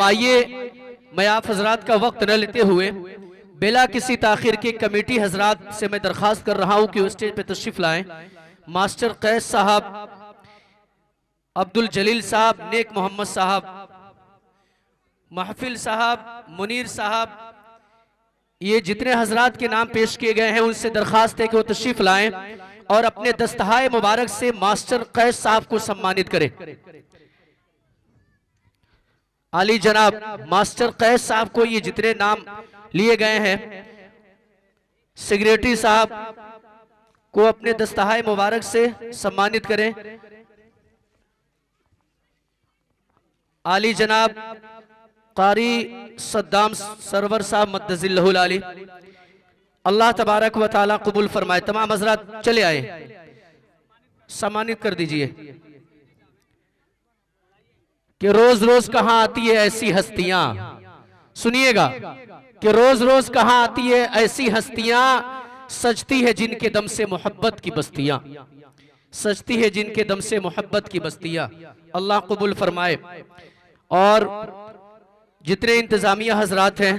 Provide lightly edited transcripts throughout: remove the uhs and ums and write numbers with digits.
आइए, मैं आप हजरात का वक्त न लेते हुए बिला किसी ताखिर के कमेटी हजरात से मैं दरख्वास्त कर रहा हूं कि वो स्टेज पे तशरीफ लाएं। मास्टर कैस साहब, अब्दुल जलील साहब, नेक मोहम्मद साहब, महफिल साहब, मुनीर साहब, ये जितने हजरात के नाम पेश किए गए हैं उनसे दरख्वास्त है कि वो तशरीफ लाएं और अपने दस्तहाए मुबारक से मास्टर कैस साहब को सम्मानित करें। आली जनाब मास्टर कैस साहब को ये जितने नाम लिए गए हैं, सेक्रेटरी साहब को अपने दस्तहाए मुबारक से सम्मानित करें। आली जनाब कारी सद्दाम सरवर साहब मद्दजिल्लहुल आली, अल्लाह तबारक व तआला कबूल फरमाए। तमाम हजरात चले आए, सम्मानित कर दीजिए कि रोज रोज कहां आती है ऐसी हस्तियां, सुनिएगा कि रोज रोज कहां आती है ऐसी हस्तियां, सजती है जिनके दम से मोहब्बत की बस्तियां, सजती है जिनके दम से मोहब्बत की बस्तियां। अल्लाह कबूल फरमाए। और जितने इंतजामिया हजरात हैं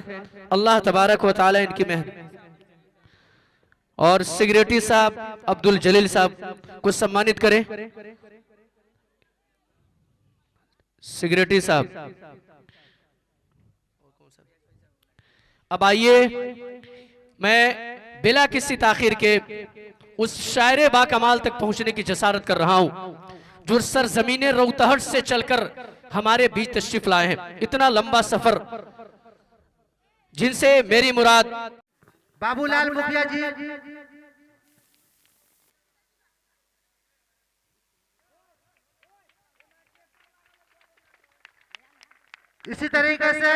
अल्लाह तबारक व तआला इनकी मेहनत, और सेक्रेटरी साहब अब्दुल जलील साहब को सम्मानित करें। सेक्रेटरी साहब, अब आइए, मैं बिला किसी ताखिर के उस शायर बाकमाल तक पहुंचने की जसारत कर रहा हूं जो सरजमीने रोहतहट से चलकर हमारे बीच तशरीफ लाए हैं। इतना लंबा सफर, जिनसे मेरी मुराद बाबूलाल मुखिया जी, इसी तरीके से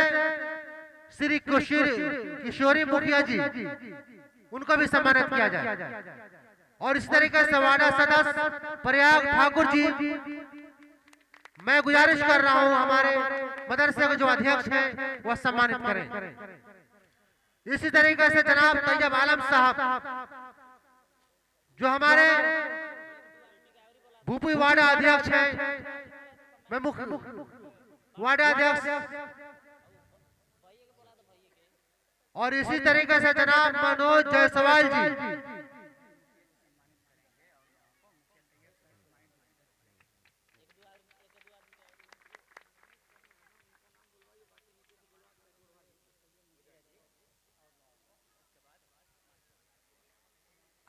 श्री किशोरी मुखिया जी, उनको भी सम्मानित किया जाए। और इस तरीके से वार्ड सदस्य प्रयाग ठाकुर जी, मैं गुजारिश कर रहा हूं हमारे मदरसे के जो अध्यक्ष हैं वह सम्मानित करें। इसी तरीके से जनाब तैयब आलम साहब, जो हमारे भूपी वार्ड अध्यक्ष हैं, मैं मुख्य वार्ड अध्यक्ष, और इसी तरीके से जनाब मनोज जायसवाल जी,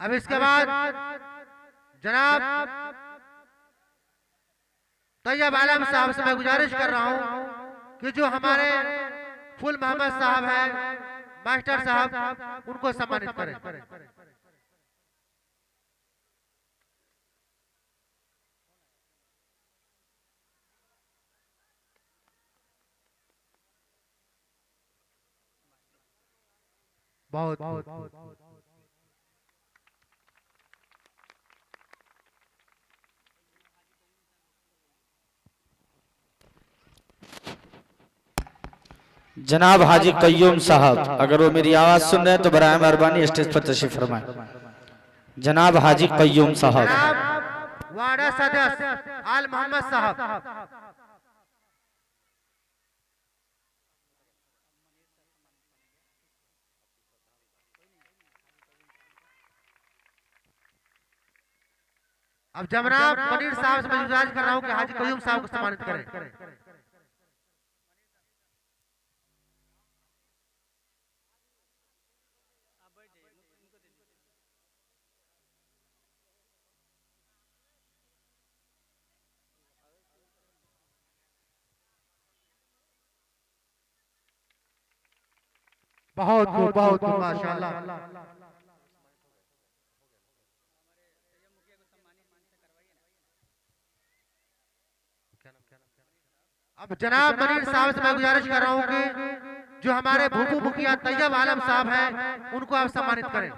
अब इसके बाद जनाब तैयब आलम साहब से मैं गुजारिश कर रहा हूं कि जो हमारे फुल मोहम्मद साहब हैं, मास्टर साहब, उनको सम्मानित करें। बहुत बहुत जनाब हाजी कय्यूम साहब, अगर वो मेरी आवाज सुन रहे हैं तो बराए मेहरबानी स्टेज पर तशरीफ फरमाएं। जनाब हाजी कय्यूम साहब, वार्ड सदस्य आल मोहम्मद साहब, अब जनाब मुनीर साहब से मैं गुजारिश कर रहा हूं कि हाजी कय्यूम साहब को सम्मानित करें। बहुत बहुत माशाल्लाह। अब जनाब मुनीर साहब से मैं गुजारिश कर रहा हूं कि जो हमारे भूपू मुखिया तैयब आलम साहब हैं, उनको आप सम्मानित करें।